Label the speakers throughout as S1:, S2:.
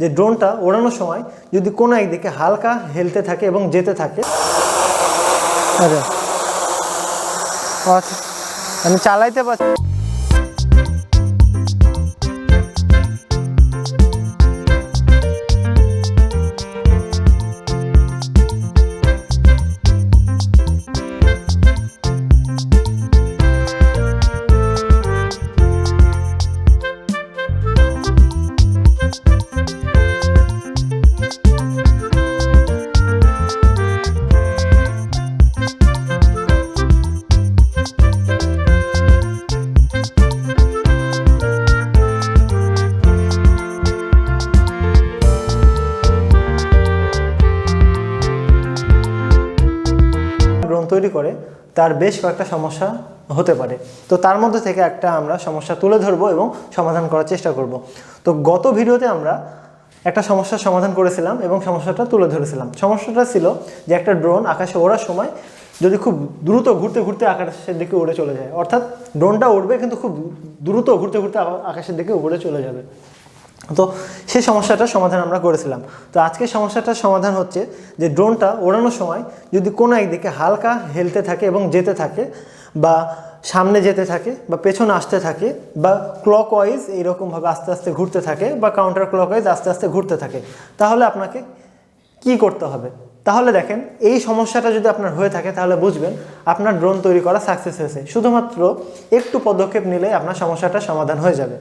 S1: যে ড্রোনটা ওড়ানোর সময় যদি কোনো একদিকে হালকা হেলতে থাকে এবং যেতে থাকে। আচ্ছা আমি চালাইতে পারছি। ড্রোন তৈরি করে তার বেশ কয়েকটা সমস্যা হতে পারে, তো তার মধ্যে থেকে একটা আমরা সমস্যা তুলে ধরবো এবং সমাধান করার চেষ্টা করব। তো গত ভিডিওতে আমরা একটা সমস্যার সমাধান করেছিলাম এবং সমস্যাটা তুলে ধরেছিলাম। সমস্যাটা ছিল যে একটা ড্রোন আকাশে ওড়ার সময় যদি খুব দ্রুত ঘুরতে ঘুরতে আকাশের দিকে উড়ে চলে যায়, অর্থাৎ ড্রোনটা উড়বে কিন্তু খুব দ্রুত ঘুরতে ঘুরতে আকাশের দিকে উড়ে চলে যাবে। তো সেই সমস্যাটার সমাধান আমরা করেছিলাম। তো আজকের সমস্যাটার সমাধান হচ্ছে যে ড্রোনটা ওড়ানোর সময় যদি কোনো একদিকে হালকা হেলতে থাকে এবং যেতে থাকে, বা সামনে যেতে থাকে, বা পেছনে আসতে থাকে, বা ক্লকওয়াইজ এইরকমভাবে আস্তে আস্তে ঘুরতে থাকে, বা কাউন্টার ক্লকওয়াইজ আস্তে আস্তে ঘুরতে থাকে, তাহলে আপনাকে কি করতে হবে? তাহলে দেখেন, এই সমস্যাটা যদি আপনার হয়ে থাকে তাহলে বুঝবেন আপনার ড্রোন তৈরি করা সাকসেস হয়েছে। শুধুমাত্র একটু পদক্ষেপ নিলে আপনার সমস্যাটার সমাধান হয়ে যাবে।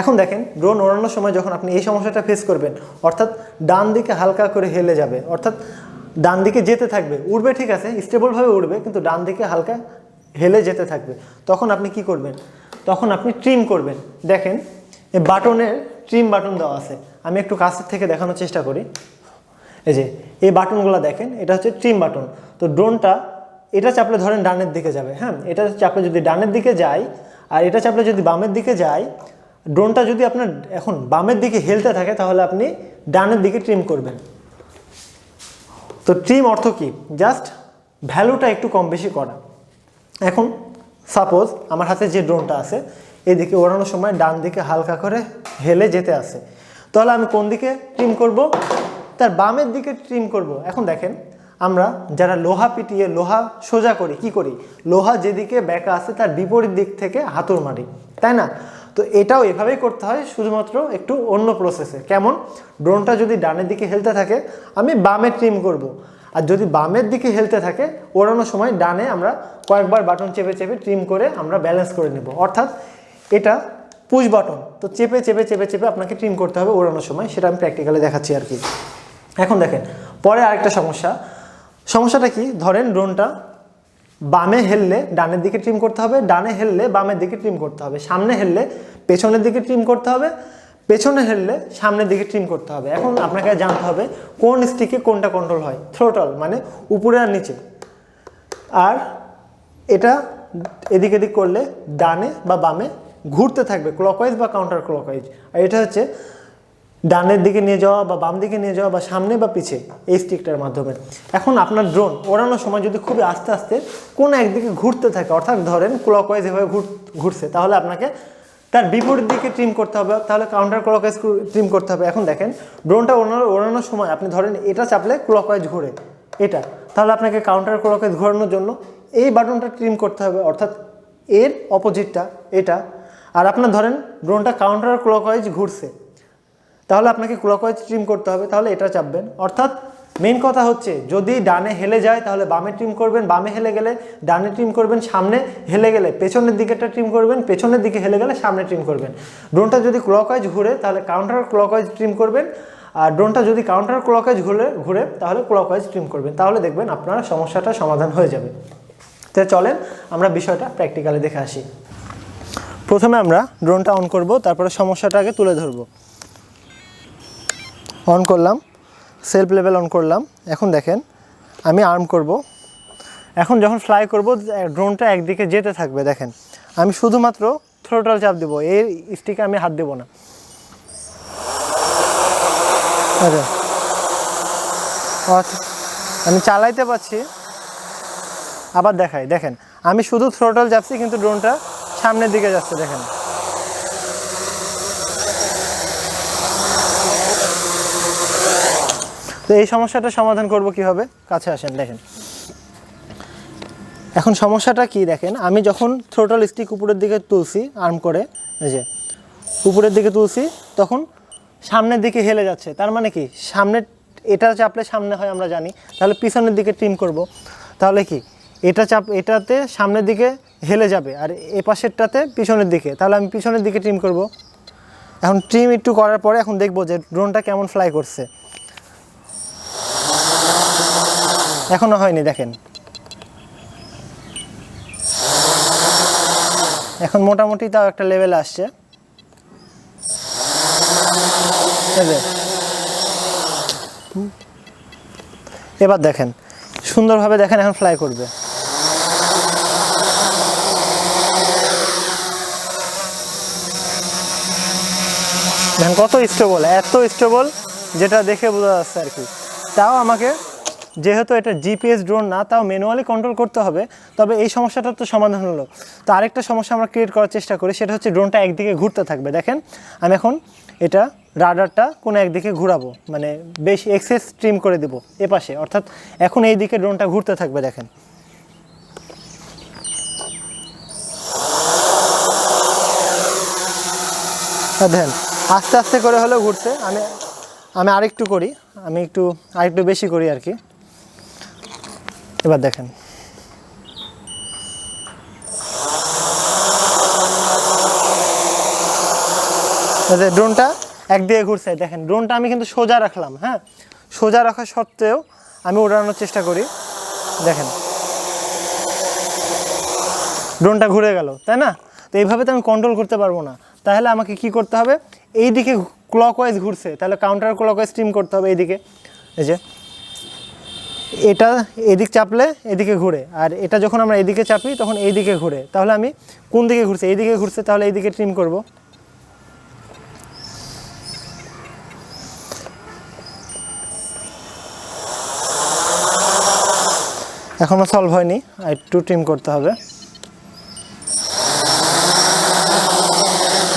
S1: এখন দেখেন, ড্রোন ওড়ানোর সময় যখন আপনি এই সমস্যাটা ফেস করবেন, অর্থাৎ ডান দিকে হালকা করে হেলে যাবে, অর্থাৎ ডান দিকে যেতে থাকবে, উড়বে ঠিক আছে, স্টেবলভাবে উড়বে, কিন্তু ডান দিকে হালকা হেলে যেতে থাকবে, তখন আপনি কি করবেন? তখন আপনি ট্রিম করবেন। দেখেন, এই বাটনের ট্রিম বাটন দেওয়া আছে। আমি একটু কাছের থেকে দেখানোর চেষ্টা করি। এই যে এই বাটনগুলো দেখেন, এটা হচ্ছে ট্রিম বাটন। তো ড্রোনটা এটা চাপলে ধরেন ডানের দিকে যাবে, হ্যাঁ, এটা চাপলে যদি ডানের দিকে যায়, আর এটা চাপলে যদি বামের দিকে যায়, ড্রোনটা যদি আপনার এখন বামের দিকে হেলতে থাকে তাহলে আপনি ডানের দিকে ট্রিম করবেন। তো ট্রিম অর্থ কি? জাস্ট ভ্যালুটা একটু কম বেশি করা। এখন সাপোজ আমার হাতে যে ড্রোনটা আছে, এদিকে ওড়ানোর সময় ডান দিকে হালকা করে হেলে যেতে আসে, তাহলে আমি কোন দিকে ট্রিম করব? তার বামের দিকে ট্রিম করব। এখন দেখেন, আমরা যারা লোহা পিটিয়ে লোহা সোজা করি, কি করি? লোহা যেদিকে ব্যাকা আছে তার বিপরীত দিক থেকে হাতুড় মারি, তাই না? তো এটাও এভাবেই করতে হয়, শুধুমাত্র একটু অন্য প্রসেসে। কেমন? ড্রোনটা যদি ডানের দিকে হেলতে থাকে, আমি বামে ট্রিম করব, আর যদি বামের দিকে হেলতে থাকে, ওড়ানোর সময় ডানে আমরা কয়েকবার বাটন চেপে চেপে ট্রিম করে আমরা ব্যালেন্স করে নেব। অর্থাৎ এটা পুশ বাটন, তো চেপে চেপে চেপে চেপে আপনাকে ট্রিম করতে হবে ওড়ানোর সময়। সেটা আমি প্র্যাকটিক্যালি দেখাচ্ছি আর কি। এখন দেখেন, পরে আরেকটা সমস্যাটা কি? ধরেন ড্রোনটা বামে হেললে ডানের দিকে ট্রিম করতে হবে, ডানে হেললে বামের দিকে ট্রিম করতে হবে, সামনে হেললে পেছনের দিকে ট্রিম করতে হবে, পেছনে হেললে সামনের দিকে ট্রিম করতে হবে। এখন আপনাকে জানতে হবে কোন স্টিকে কোনটা কন্ট্রোল হয়। থ্রোটল মানে উপরে আর নিচে, আর এটা এদিক এদিক করলে ডানে বা বামে ঘুরতে থাকবে, ক্লকওয়াইজ বা কাউন্টার ক্লকওয়াইজ। আর এটা হচ্ছে ডানের দিকে নিয়ে যাওয়া বা বাম দিকে নিয়ে যাওয়া বা সামনে বা পিছে, এই স্টিকটার মাধ্যমে। এখন আপনার ড্রোন ওড়ানোর সময় যদি খুবই আস্তে আস্তে কোনো একদিকে ঘুরতে থাকে, অর্থাৎ ধরেন ক্লকওয়াইজ এভাবে ঘুরছে, তাহলে আপনাকে তার বিপরীত দিকে ট্রিম করতে হবে, তাহলে কাউন্টার ক্লকওয়াইজ ট্রিম করতে হবে। এখন দেখেন, ড্রোনটা ওড়ানোর সময় আপনি ধরেন এটা চাপলে ক্লকওয়াইজ ঘুরে এটা, তাহলে আপনাকে কাউন্টার ক্লকওয়াইজ ঘোরানোর জন্য এই বাটনটা ট্রিম করতে হবে, অর্থাৎ এর অপোজিটটা এটা। আর আপনার ধরেন ড্রোনটা কাউন্টার ক্লকওয়াইজ ঘুরছে, তাহলে আপনাকে ক্লকওয়াইজ ট্রিম করতে হবে, তাহলে এটা চাপবেন। অর্থাৎ মেন কথা হচ্ছে, যদি ডানে হেলে যায় তাহলে বামে ট্রিম করবেন, বামে হেলে গেলে ডানে ট্রিম করবেন, সামনে হেলে গেলে পেছনের দিকেটা ট্রিম করবেন, পেছনের দিকে হেলে গেলে সামনে ট্রিম করবেন। ড্রোনটা যদি ক্লকওয়াইজ ঘুরে তাহলে কাউন্টার ক্লকওয়াইজ ট্রিম করবেন, আর ড্রোনটা যদি কাউন্টার ক্লকওয়াইজ ঘুরে তাহলে ক্লকওয়াইজ ট্রিম করবেন। তাহলে দেখবেন আপনার সমস্যাটা সমাধান হয়ে যাবে। তো চলেন আমরা বিষয়টা প্র্যাকটিক্যালি দেখে আসি। প্রথমে আমরা ড্রোনটা অন করব, তারপরে সমস্যাটাকে তুলে ধরব। অন করলাম, সেলফ লেভেল অন করলাম। এখন দেখেন, আমি আর্ম করব। এখন যখন ফ্লাই করব, ড্রোনটা একদিকে যেতে থাকবে। দেখেন, আমি শুধুমাত্র থ্রোটল চাপ দেবো, এর স্টিকে আমি হাত দেব না। আচ্ছা আমি চালাইতে পারছি, আবার দেখাই। দেখেন, আমি শুধু থ্রোটল চাপছি, কিন্তু ড্রোনটা সামনের দিকে যাচ্ছে। দেখেন, তো এই সমস্যাটা সমাধান করব কিভাবে, কাছে আসেন দেখেন। এখন সমস্যাটা কি দেখেন, আমি যখন থ্রোটল স্টিক উপরের দিকে তুলছি আর্ম করে, এই যে উপরের দিকে তুলছি, তখন সামনের দিকে হেলে যাচ্ছে। তার মানে কি, সামনে এটা চাপলে সামনে হয় আমরা জানি, তাহলে পিছনের দিকে ট্রিম করব। তাহলে কি, এটাতে সামনের দিকে হেলে যাবে আর এ পাশেরটাতে পিছনের দিকে, তাহলে আমি পিছনের দিকে ট্রিম করব। এখন ট্রিম একটু করার পরে এখন দেখব যে ড্রোনটা কেমন ফ্লাই করছে। এখনো হয়নি, দেখেন এখন মোটামুটি তাও একটা লেভেলে আসছে। এবার দেখেন সুন্দরভাবে, দেখেন এখন ফ্লাই করবে। দেখেন কত স্টেবল, এত স্টেবল যেটা দেখে বোঝা যাচ্ছে আর কি। তাও আমাকে, যেহেতু এটা জিপিএস ড্রোন না, তাও ম্যানুয়ালি কন্ট্রোল করতে হবে। তবে এই সমস্যাটার তো সমাধান হলো। তো আরেকটা সমস্যা আমরা ক্রিয়েট করার চেষ্টা করি, সেটা হচ্ছে ড্রোনটা একদিকে ঘুরতে থাকবে। দেখেন আমি এখন এটা রাডারটা কোনো একদিকে ঘুরাবো, মানে বেশি এক্সেস ট্রিম করে দেবো এপাশে, অর্থাৎ এখন এই দিকে ড্রোনটা ঘুরতে থাকবে। দেখেন দেখেন আস্তে আস্তে করে হলেও ঘুরছে। আমি আরেকটু করি, আমি আরেকটু বেশি করি আর কি। এবার দেখেন ড্রোনটা একদিকে ঘুরছে। দেখেন ড্রোনটা আমি কিন্তু সোজা রাখলাম, হ্যাঁ, সোজা রাখা সত্ত্বেও আমি উড়ানোর চেষ্টা করি। দেখেন ড্রোনটা ঘুরে গেল, তাই না? তো এইভাবে তো আমি কন্ট্রোল করতে পারবো না। তাহলে আমাকে কি করতে হবে, এই দিকে ক্লকওয়াইজ ঘুরছে, তাহলে কাউন্টার ক্লকওয়াইজ স্ট্রিম করতে হবে এইদিকে। এই যে এটা এদিক চাপলে এদিকে ঘুরে, আর এটা যখন আমরা এদিকে চাপি তখন এইদিকে ঘুরে। তাহলে আমি কোন দিকে ঘুরছে, এইদিকে ঘুরছে, তাহলে এইদিকে ট্রিম করব। এখনও সলভ হয়নি, আর একটু ট্রিম করতে হবে।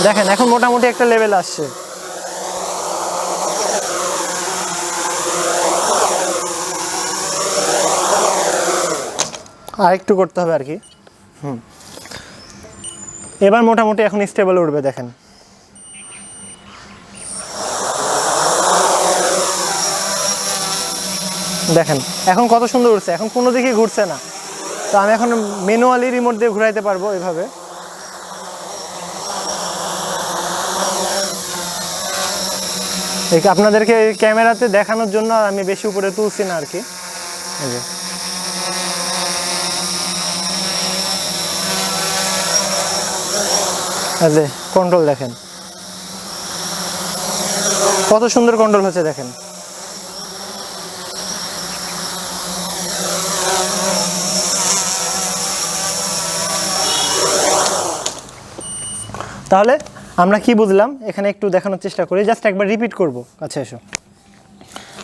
S1: দেখেন এখন মোটামুটি একটা লেভেল আসছে। আর একটু করতে হবে আর কি। এবার মোটামুটি এখন স্টেবল উঠবে। দেখেন দেখেন এখন কত সুন্দর উঠছে, এখন কোনো দিকে ঘুরছে না। তো আমি এখন ম্যানুয়ালি রিমোট দিয়ে ঘুরাইতে পারবো এভাবে। আপনাদেরকে ক্যামেরাতে দেখানোর জন্য আমি বেশি উপরে তুলছি না আর কি। এই যে কন্ট্রোল দেখেন কত সুন্দর কন্ট্রোল হচ্ছে। দেখেন তাহলে আমরা কি বুঝলাম এখানে একটু দেখানোর চেষ্টা করি, জাস্ট একবার রিপিট করব। আচ্ছা এসো,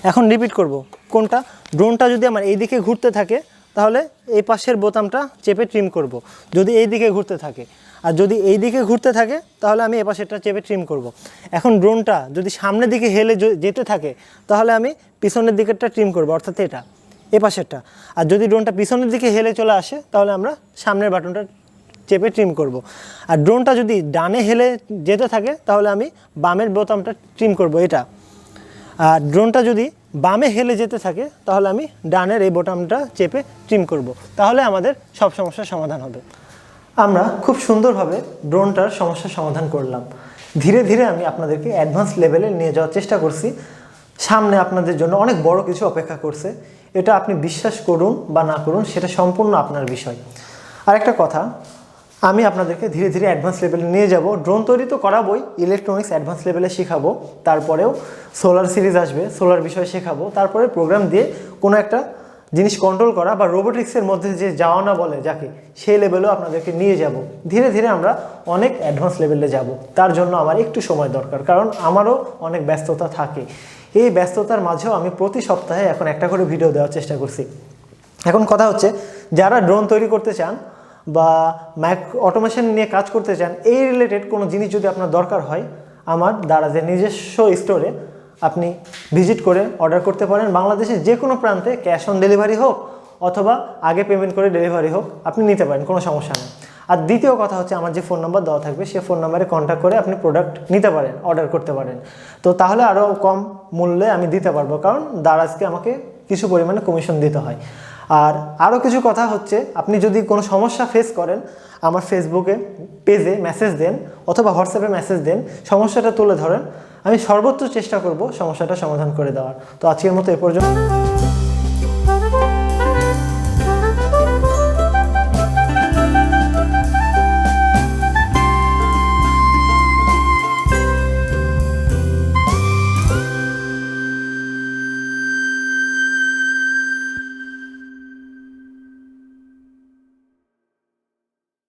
S1: এখন রিপিট করব কোনটা। ড্রোনটা যদি আমার এই দিকে ঘুরতে থাকে তাহলে এই পাশের বোতামটা চেপে ট্রিম করব, যদি এই দিকে ঘুরতে থাকে। আর যদি এই দিকে ঘুরতে থাকে তাহলে আমি এ পাশেরটা চেপে ট্রিম করব। এখন ড্রোনটা যদি সামনের দিকে হেলে যেতে থাকে তাহলে আমি পিছনের দিকেরটা ট্রিম করব, অর্থাৎ এটা এ পাশেরটা। আর যদি ড্রোনটা পিছনের দিকে হেলে চলে আসে তাহলে আমরা সামনের বাটনটা চেপে ট্রিম করব। আর ড্রোনটা যদি ডানে হেলে যেতে থাকে তাহলে আমি বামের বোতামটা ট্রিম করব, এটা। আর ড্রোনটা যদি বামে হেলে যেতে থাকে তাহলে আমি ডানের এই বোতামটা চেপে ট্রিম করব। তাহলে আমাদের সব সমস্যার সমাধান হবে। আমরা খুব সুন্দরভাবে ড্রোনটার সমস্যার সমাধান করলাম। ধীরে ধীরে আমি আপনাদেরকে অ্যাডভান্স লেভেলে নিয়ে যাওয়ার চেষ্টা করছি। সামনে আপনাদের জন্য অনেক বড় কিছু অপেক্ষা করছে। এটা আপনি বিশ্বাস করুন বা না করুন, সেটা সম্পূর্ণ আপনার বিষয়। আরেকটা কথা, আমি আপনাদেরকে ধীরে ধীরে অ্যাডভান্স লেভেলে নিয়ে যাব। ড্রোন তৈরি তো করাবোই, ইলেকট্রনিক্স অ্যাডভান্স লেভেলে শেখাবো। তারপরেও সোলার সিরিজ আসবে, সোলার বিষয়ে শেখাবো। তারপরে প্রোগ্রাম দিয়ে কোনো একটা জিনিস কন্ট্রোল করা বা রোবোটিক্সের মধ্যে যে যাওয়া না বলে যাকে, সেই লেভেলেও আপনাদেরকে নিয়ে যাব। ধীরে ধীরে আমরা অনেক অ্যাডভান্স লেভেলে যাব। তার জন্য আমার একটু সময় দরকার, কারণ আমারও অনেক ব্যস্ততা থাকে। এই ব্যস্ততার মাঝেও আমি প্রতি সপ্তাহে এখন একটা করে ভিডিও দেওয়ার চেষ্টা করছি। এখন কথা হচ্ছে, যারা ড্রোন তৈরি করতে চান বা অটোমেশন নিয়ে কাজ করতে চান, এই রিলেটেড কোনো জিনিস যদি আপনার দরকার হয়, আমার দারাজের নিজস্ব স্টোরে আপনি ভিজিট করে অর্ডার করতে পারেন। বাংলাদেশের যে কোনো প্রান্তে ক্যাশ অন ডেলিভারি হোক অথবা আগে পেমেন্ট করে ডেলিভারি হোক আপনি নিতে পারেন, কোনো সমস্যা নেই। আর দ্বিতীয় কথা হচ্ছে আমার যে ফোন নাম্বার দেওয়া থাকবে সেই ফোন নাম্বারে কন্ট্যাক্ট করে আপনি প্রোডাক্ট নিতে পারেন, অর্ডার করতে পারেন। তো তাহলে আরও কম মূল্যে আমি দিতে পারবো, কারণ দারাজকে আমাকে কিছু পরিমাণে কমিশন দিতে হয়। আর আরও কিছু কথা হচ্ছে, আপনি যদি কোনো সমস্যা ফেস করেন আমার ফেসবুকে পেজে মেসেজ দেন অথবা হোয়াটসঅ্যাপে মেসেজ দেন, সমস্যাটা তুলে ধরেন, আমি সর্বোচ্চ চেষ্টা করব সমস্যাটা সমাধান করে দেওয়ার। তো আজকের মতো এ পর্যন্ত।